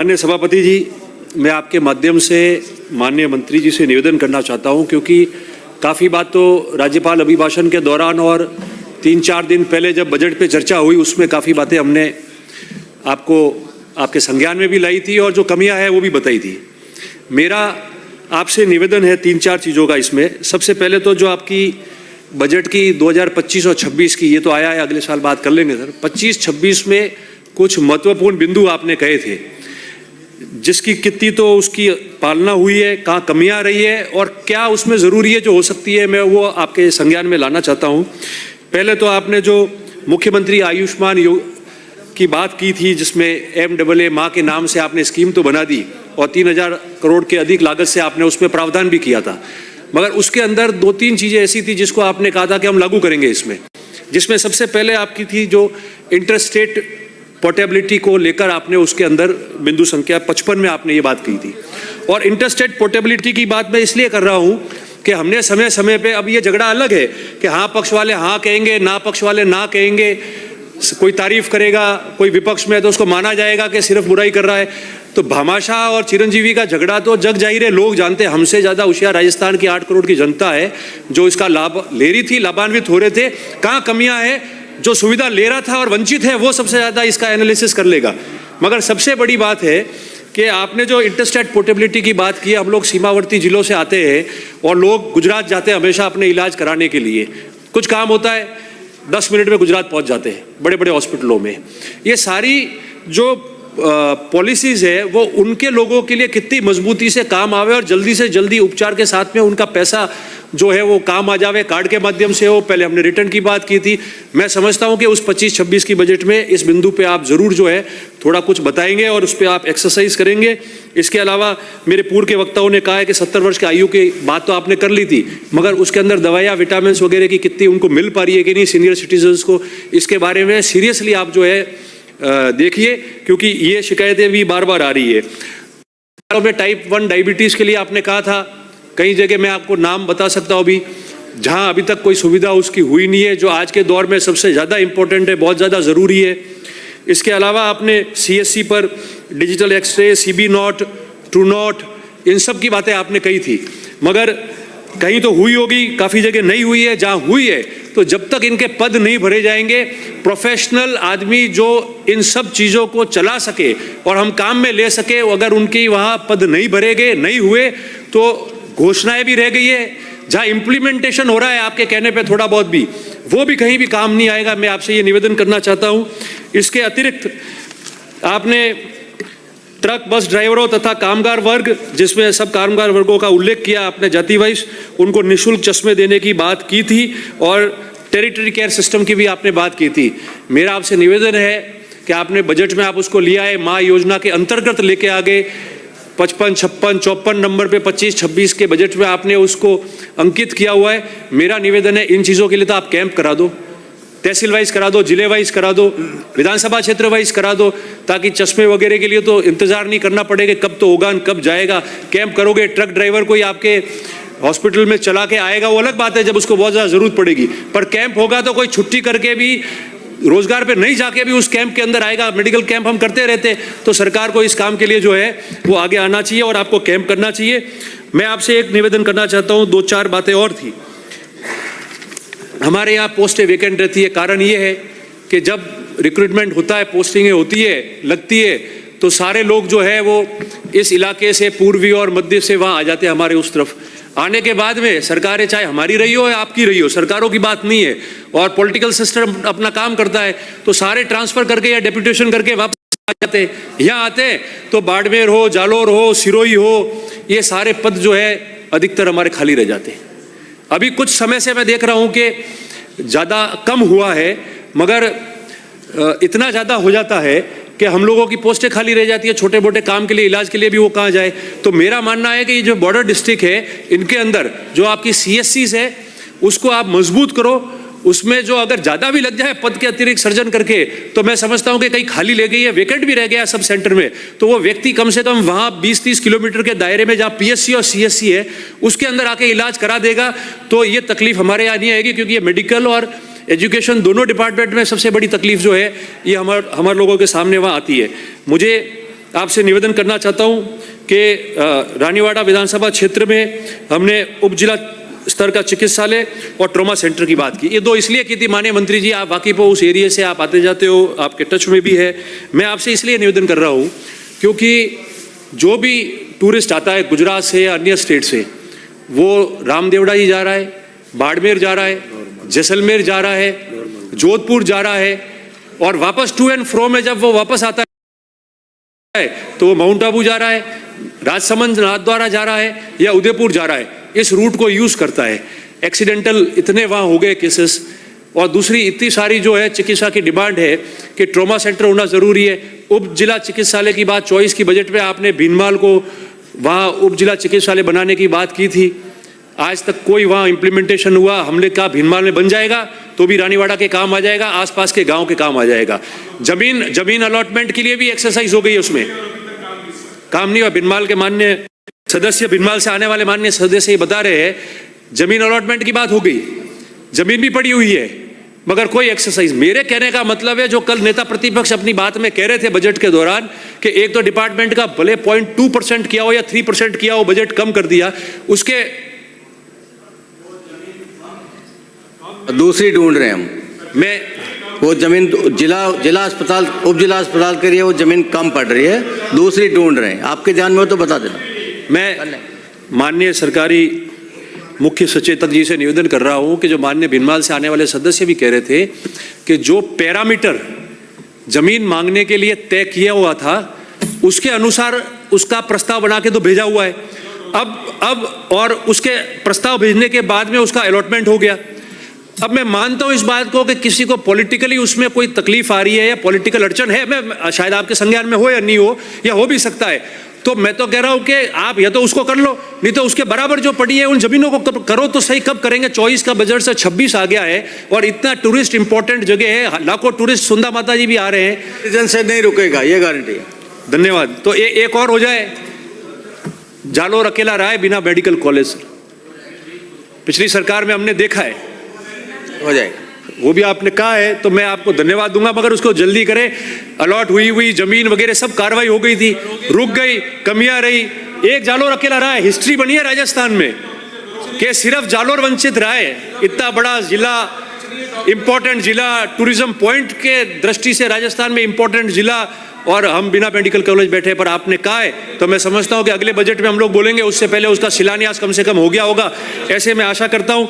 माननीय सभापति जी, मैं आपके माध्यम से माननीय मंत्री जी से निवेदन करना चाहता हूं, क्योंकि काफ़ी बात तो राज्यपाल अभिभाषण के दौरान और 3-4 दिन पहले जब बजट पे चर्चा हुई उसमें काफ़ी बातें हमने आपको आपके संज्ञान में भी लाई थी और जो कमियां हैं वो भी बताई थी। मेरा आपसे निवेदन है 3-4 चीज़ों का इसमें। सबसे पहले तो जो आपकी बजट की 2025 और 26 की, ये तो आया है, अगले साल बात कर लेंगे सर। 25-26 में कुछ महत्वपूर्ण बिंदु आपने कहे थे, जिसकी कितनी तो उसकी पालना हुई है, कहाँ कमियां रही है और क्या उसमें ज़रूरी है जो हो सकती है, मैं वो आपके संज्ञान में लाना चाहता हूँ। पहले तो आपने जो मुख्यमंत्री आयुष्मान की बात की थी, जिसमें MAA माँ के नाम से आपने स्कीम तो बना दी और 3000 करोड़ के अधिक लागत से आपने उसमें प्रावधान भी किया था, मगर उसके अंदर 2-3 चीज़ें ऐसी थी जिसको आपने कहा था कि हम लागू करेंगे इसमें। जिसमें सबसे पहले आपकी थी जो इंटरस्टेट पोर्टेबिलिटी को लेकर आपने उसके अंदर बिंदु संख्या 55 में आपने ये बात की थी। और इंटरस्टेट पोर्टेबिलिटी की बात मैं इसलिए कर रहा हूँ कि हमने समय समय पे, अब ये झगड़ा अलग है कि हाँ पक्ष वाले हाँ कहेंगे, ना पक्ष वाले ना कहेंगे, कोई तारीफ करेगा, कोई विपक्ष में है तो उसको माना जाएगा कि सिर्फ बुराई कर रहा है। तो भामाशाह और चिरंजीवी का झगड़ा तो जग जाहिर है, लोग जानते हैं। हमसे ज़्यादा होशियार राजस्थान की 8 करोड़ की जनता है जो इसका लाभ ले रही थी, लाभान्वित हो रहे थे। कहाँ कमियाँ हैं, जो सुविधा ले रहा था और वंचित है वो सबसे ज़्यादा इसका एनालिसिस कर लेगा। मगर सबसे बड़ी बात है कि आपने जो इंटरस्टेट पोर्टेबिलिटी की बात की, हम लोग सीमावर्ती जिलों से आते हैं और लोग गुजरात जाते हैं हमेशा अपने इलाज कराने के लिए। कुछ काम होता है 10 मिनट में गुजरात पहुंच जाते हैं बड़े बड़े हॉस्पिटलों में। ये सारी जो पॉलिसीज़ है वो उनके लोगों के लिए कितनी मजबूती से काम आवे और जल्दी से जल्दी उपचार के साथ में उनका पैसा जो है वो काम आ जावे, कार्ड के माध्यम से हो। पहले हमने रिटर्न की बात की थी। मैं समझता हूं कि उस 25-26 की बजट में इस बिंदु पे आप ज़रूर जो है थोड़ा कुछ बताएंगे और उस पर आप एक्सरसाइज करेंगे। इसके अलावा मेरे पूर्व के वक्ताओं ने कहा है कि 70 वर्ष की आयु की बात तो आपने कर ली थी, मगर उसके अंदर दवाइयाँ, विटामिन वगैरह की कितनी उनको मिल पा रही है कि नहीं सीनियर सिटीजन्स को, इसके बारे में सीरियसली आप जो है देखिए, क्योंकि ये शिकायतें भी बार बार आ रही है। में टाइप 1 डायबिटीज़ के लिए आपने कहा था, कई जगह मैं आपको नाम बता सकता हूँ अभी, जहाँ अभी तक कोई सुविधा उसकी हुई नहीं है, जो आज के दौर में सबसे ज़्यादा इम्पोर्टेंट है, बहुत ज़्यादा ज़रूरी है। इसके अलावा आपने CSC पर digital x-ray, CB NAAT, Truenat, इन सब की बातें आपने कही थी, मगर कहीं तो हुई होगी, काफ़ी जगह नहीं हुई है। जहाँ हुई है तो जब तक इनके पद नहीं भरे जाएंगे, प्रोफेशनल आदमी जो इन सब चीज़ों को चला सके और हम काम में ले सके, अगर उनके वहाँ पद नहीं भरेगे, नहीं हुए तो घोषणाएं भी रह गई है। जहाँ इम्प्लीमेंटेशन हो रहा है आपके कहने पे थोड़ा बहुत भी, वो भी कहीं भी काम नहीं आएगा। मैं आपसे ये निवेदन करना चाहता हूँ। इसके अतिरिक्त आपने ट्रक बस ड्राइवरों तथा कामगार वर्ग, जिसमें सब कामगार वर्गों का उल्लेख किया आपने जाति वाइज, उनको निःशुल्क चश्मे देने की बात की थी और टेरिटरी केयर सिस्टम की भी आपने बात की थी। मेरा आपसे निवेदन है कि आपने बजट में आप उसको लिया है, माँ योजना के अंतर्गत लेके आ गए। 55, 56, 54 नंबर पे 25-26 के बजट में आपने उसको अंकित किया हुआ है। मेरा निवेदन है इन चीज़ों के लिए तो आप कैंप करा दो, तहसील वाइज करा दो, जिले वाइज करा दो, विधानसभा क्षेत्र वाइज करा दो, ताकि चश्मे वगैरह के लिए तो इंतजार नहीं करना पड़ेगा कब तो होगा कब जाएगा। कैंप करोगे, ट्रक ड्राइवर कोई आपके हॉस्पिटल में चला के आएगा, वो अलग बात है जब उसको बहुत ज़्यादा ज़रूरत पड़ेगी, पर कैंप होगा तो कोई छुट्टी करके भी, रोजगार पे नहीं जाके भी उस कैंप के अंदर आएगा। मेडिकल कैंप हम करते रहते, तो सरकार को इस काम के लिए जो है वो आगे आना चाहिए और आपको कैंप करना चाहिए। मैं आपसे एक निवेदन करना चाहता हूँ, 2-4 बातें और थी। हमारे यहाँ पोस्टें वेकेंट रहती है, कारण ये है कि जब रिक्रूटमेंट होता है, पोस्टिंगें होती है, लगती है, तो सारे लोग जो है वो इस इलाके से, पूर्वी और मध्य से वहाँ आ जाते हैं हमारे उस तरफ। आने के बाद में सरकारें, चाहे हमारी रही हो या आपकी रही हो, सरकारों की बात नहीं है, और पॉलिटिकल सिस्टम अपना काम करता है, तो सारे ट्रांसफर करके या डेप्यूटेशन करके वापस आ जाते हैं। यहाँ आते हैं तो बाड़मेर हो, जालोर हो, सिरोही हो, ये सारे पद जो है अधिकतर हमारे खाली रह जाते हैं। अभी कुछ समय से मैं देख रहा हूँ कि ज़्यादा कम हुआ है, मगर इतना ज़्यादा हो जाता है कि हम लोगों की पोस्टें खाली रह जाती है, छोटे मोटे काम के लिए, इलाज के लिए भी वो कहाँ जाए। तो मेरा मानना है कि ये जो बॉर्डर डिस्ट्रिक्ट है, इनके अंदर जो आपकी CSCs है उसको आप मजबूत करो। उसमें जो अगर ज़्यादा भी लग जाए पद के अतिरिक्त सर्जन करके, तो मैं समझता हूँ कि कहीं खाली ले गई है, वेकेंट भी रह गया सब सेंटर में, तो वो व्यक्ति कम से कम वहाँ 20-30 किलोमीटर के दायरे में जहाँ PSC और CSC है उसके अंदर आके इलाज करा देगा, तो ये तकलीफ हमारे यहाँ नहीं आएगी। क्योंकि ये मेडिकल और एजुकेशन दोनों डिपार्टमेंट में सबसे बड़ी तकलीफ जो है ये हमारे लोगों के सामने वहाँ आती है। मुझे आपसे निवेदन करना चाहता हूं कि रानीवाड़ा विधानसभा क्षेत्र में हमने उप जिला स्तर का चिकित्सालय और ट्रॉमा सेंटर की बात की। ये दो इसलिए की थी, माननीय मंत्री जी आप वाकिफ हो, उस एरिया से आप आते जाते हो, आपके टच में भी है। मैं आपसे इसलिए निवेदन कर रहा हूँ क्योंकि जो भी टूरिस्ट आता है गुजरात से या अन्य स्टेट से, वो रामदेवड़ा जी जा रहा है, बाड़मेर जा रहा है, जैसलमेर जा रहा है, जोधपुर जा रहा है, और वापस टू एंड फ्रो में जब वो वापस आता है तो वो माउंट आबू जा रहा है, राजसमंद नाथद्वारा जा रहा है या उदयपुर जा रहा है। इस रूट को यूज करता है। एक्सीडेंटल इतने वहाँ हो गए केसेस, और दूसरी इतनी सारी जो है चिकित्सा की डिमांड है कि ट्रॉमा सेंटर होना जरूरी है। उप जिला चिकित्सालय की बात 24 की बजट में आपने भीनमाल को वहाँ उप जिला चिकित्सालय बनाने की बात की थी, आज तक कोई वहाँ इम्प्लीमेंटेशन हुआ। हमने कहा भीनमाल में बन जाएगा तो भी रानीवाड़ा के काम आ जाएगा, आसपास के गांव के काम आ जाएगा। जमीन अलॉटमेंट के लिए भी एक्सरसाइज हो गई है, उसमें काम नहीं हुआ। भीनमाल के माननीय सदस्य, भीनमाल से आने वाले माननीय सदस्य ये बता रहे हैं जमीन अलॉटमेंट की बात हो गई, जमीन भी पड़ी हुई है, मगर कोई एक्सरसाइज। मेरे कहने का मतलब है जो कल नेता प्रतिपक्ष अपनी बात में कह रहे थे बजट के दौरान कि एक तो डिपार्टमेंट का भले 0.2% किया हो या 3% किया हो, बजट कम कर दिया, उसके दूसरी ढूंढ रहे हैं हम। मैं वो जमीन जिला अस्पताल, उप जिला अस्पताल के लिए वो जमीन कम पड़ रही है, दूसरी ढूंढ रहे हैं। आपके ध्यान में हो तो बता देना। मैं माननीय सरकारी मुख्य सचेतक जी से निवेदन कर रहा हूं कि जो माननीय भीनमाल से आने वाले सदस्य भी कह रहे थे कि जो पैरामीटर जमीन मांगने के लिए तय किया हुआ था उसके अनुसार उसका प्रस्ताव बना के तो भेजा हुआ है। अब और उसके प्रस्ताव भेजने के बाद में उसका अलॉटमेंट हो गया। अब मैं मानता हूं इस बात को कि किसी को पॉलिटिकली उसमें कोई तकलीफ आ रही है या पॉलिटिकल अड़चन है, मैं शायद आपके संज्ञान में हो या नहीं हो, या हो भी सकता है, तो मैं तो कह रहा हूं कि आप या तो उसको कर लो, नहीं तो उसके बराबर जो पड़ी है उन जमीनों को करो। तो सही कब करेंगे? 24 का बजट से 26 आ गया है और इतना टूरिस्ट इंपॉर्टेंट जगह है, लाखों टूरिस्ट, सुंदा माता जी भी आ रहे हैं, सीजन से नहीं रुकेगा, ये गारंटी है। धन्यवाद। तो एक और हो जाए, जालोर अकेला रहा है बिना मेडिकल कॉलेज। पिछली सरकार में हमने देखा है, हो जाएगा, वो भी आपने कहा है, तो मैं आपको धन्यवाद दूंगा, मगर उसको जल्दी करें। अलॉट हुई जमीन वगैरह सब कार्रवाई हो गई थी, रुक गई, कमियां रही। एक जालोर अकेला रहा है। हिस्ट्री बनी है राजस्थान में कि सिर्फ जालोर वंचित रहा है। इतना बड़ा जिला, इंपॉर्टेंट जिला, टूरिज्म पॉइंट के दृष्टि से राजस्थान में इंपॉर्टेंट जिला, और हम बिना मेडिकल कॉलेज बैठे। पर आपने कहा है तो मैं समझता हूं कि अगले बजट में हम लोग बोलेंगे, उससे पहले उसका शिलान्यास कम से कम हो गया होगा, ऐसे मैं आशा करता हूं।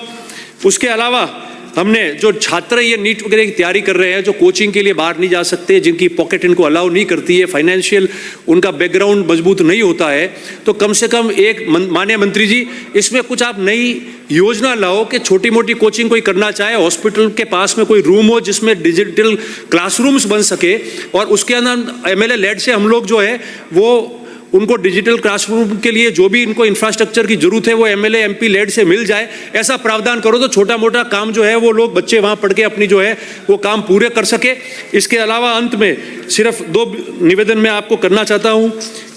उसके अलावा हमने जो छात्र ये नीट वगैरह की तैयारी कर रहे हैं, जो कोचिंग के लिए बाहर नहीं जा सकते, जिनकी पॉकेट इनको अलाउ नहीं करती है, फाइनेंशियल उनका बैकग्राउंड मजबूत नहीं होता है, तो कम से कम एक माननीय मंत्री जी इसमें कुछ आप नई योजना लाओ कि छोटी मोटी कोचिंग कोई करना चाहे, हॉस्पिटल के पास में कोई रूम हो जिसमें डिजिटल क्लासरूम्स बन सके, और उसके अंदर एमएलए लेड से हम लोग जो है वो उनको डिजिटल क्लासरूम के लिए जो भी इनको इंफ्रास्ट्रक्चर की जरूरत है वो एमएलए एमपी लेड से मिल जाए, ऐसा प्रावधान करो तो छोटा मोटा काम जो है वो लोग बच्चे वहां पढ़ के अपनी जो है वो काम पूरे कर सके। इसके अलावा अंत में सिर्फ 2 निवेदन मैं आपको करना चाहता हूं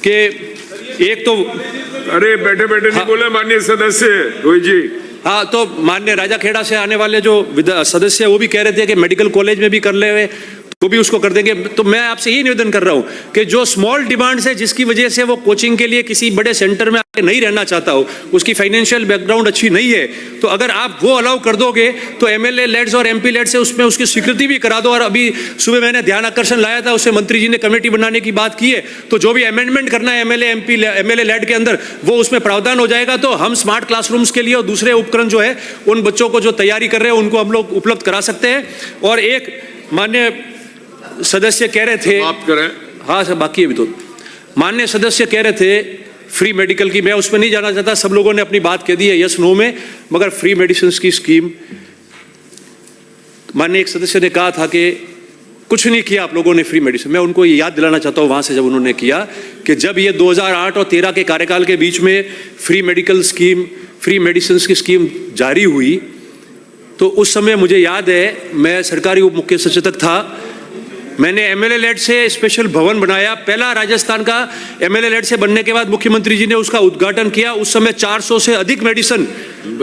कि एक तो, अरे बैठे बैठे नहीं बोले माननीय सदस्य रोहित जी। हाँ, तो माननीय राजाखेड़ा से आने वाले जो सदस्य वो भी कह रहे थे कि मेडिकल कॉलेज में भी कर ले हुए, तो भी उसको कर देंगे। तो मैं आपसे यही निवेदन कर रहा हूं कि जो स्मॉल डिमांड्स है जिसकी वजह से वो कोचिंग के लिए किसी बड़े सेंटर में आके नहीं रहना चाहता हो, उसकी फाइनेंशियल बैकग्राउंड अच्छी नहीं है, तो अगर आप वो अलाउ कर दोगे तो एमएलए लेड्स और एमपी लेड से उसमें उसकी स्वीकृति भी करा दो। और अभी सुबह मैंने ध्यान आकर्षण लाया था, उससे मंत्री जी ने कमेटी बनाने की बात की है, तो जो भी अमेंडमेंट करना है एमएलए लेड के अंदर वो उसमें प्रावधान हो जाएगा। तो हम स्मार्ट क्लासरूम्स के लिए और दूसरे उपकरण जो है उन बच्चों को जो तैयारी कर रहे हैं उनको हम लोग उपलब्ध करा सकते हैं। और एक माननीय सदस्य कह रहे थे, आप करें। हाँ सर, बाकी अभी तो माननीय सदस्य कह रहे थे फ्री मेडिकल की, मैं उसमें नहीं जाना चाहता, सब लोगों ने अपनी बात कह दी है यस नो में, मगर फ्री मेडिसिन की स्कीम, माननीय एक सदस्य ने कहा था कि कुछ नहीं किया आप लोगों ने फ्री मेडिसिन। मैं उनको ये याद दिलाना चाहता हूँ वहाँ से जब उन्होंने किया कि जब ये 2008 और 13 के कार्यकाल के बीच में free medical scheme, free medicine की स्कीम जारी हुई, तो उस समय मुझे याद है मैं सरकारी उप मुख्य सचेतक था, मैंने एमएलए लेड से स्पेशल भवन बनाया। पहला राजस्थान का एमएलए लेड से बनने के बाद मुख्यमंत्री जी ने उसका उद्घाटन किया। उस समय 400 से अधिक मेडिसिन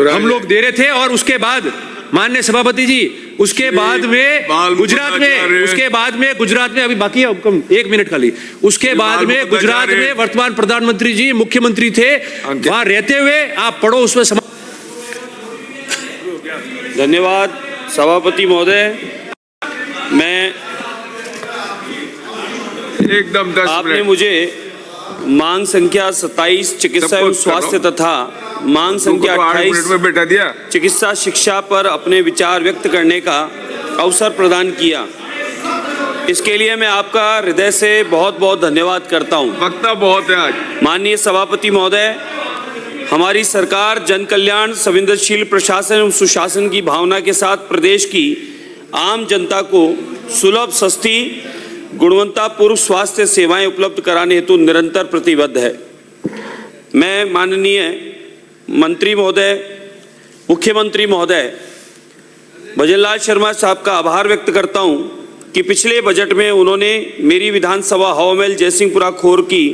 हम लोग दे रहे थे, और उसके बाद माननीय सभापति जी, उसके बाद में बाल गुजरात में, मुकुटाचार्य। उसके बाद में गुजरात में, अभी बाकी है हुक्म, 1 मिनट खाली, उसके बाद में गुजरात में वर्तमान प्रधानमंत्री जी मुख्यमंत्री थे, वहां रहते हुए आप पढ़ो उसमें धन्यवाद सभापति महोदय। मैं एकदम 10 आपने मिनट। मुझे मांग संख्या 27 चिकित्सा एवं स्वास्थ्य तथा मांग संख्या तुमको तो 8 मिनट 28 में बैठा दिया। चिकित्सा शिक्षा पर अपने विचार व्यक्त करने का अवसर प्रदान किया। इसके लिए मैं आपका हृदय से बहुत बहुत धन्यवाद करता हूं। वक्ता बहुत है आज। माननीय सभापति महोदय, हमारी सरकार जन कल्याण, संवेदनशील प्रशासन एवं सुशासन की भावना के साथ प्रदेश की आम जनता को सुलभ, सस्ती, गुणवत्तापूर्ण स्वास्थ्य सेवाएं उपलब्ध कराने हेतु निरंतर प्रतिबद्ध है। मैं माननीय मंत्री महोदय, मुख्यमंत्री महोदय भजनलाल शर्मा साहब का आभार व्यक्त करता हूं कि पिछले बजट में उन्होंने मेरी विधानसभा हवामहल जयसिंहपुरा खोर की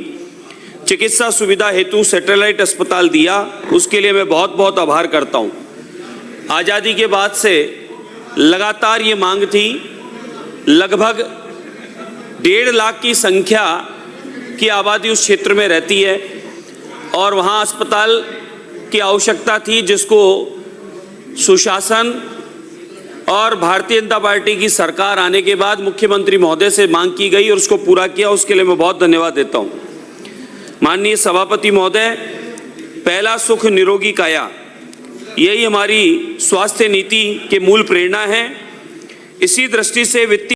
चिकित्सा सुविधा हेतु सैटेलाइट अस्पताल दिया। उसके लिए मैं बहुत बहुत आभार करता हूं। आज़ादी के बाद से लगातार ये मांग थी। लगभग 1.5 लाख की संख्या की आबादी उस क्षेत्र में रहती है और वहाँ अस्पताल की आवश्यकता थी, जिसको सुशासन और भारतीय जनता पार्टी की सरकार आने के बाद मुख्यमंत्री महोदय से मांग की गई और उसको पूरा किया। उसके लिए मैं बहुत धन्यवाद देता हूँ। माननीय सभापति महोदय, पहला सुख निरोगी काया, यही हमारी स्वास्थ्य नीति के मूल प्रेरणा है। इसी दृष्टि से वित्तीय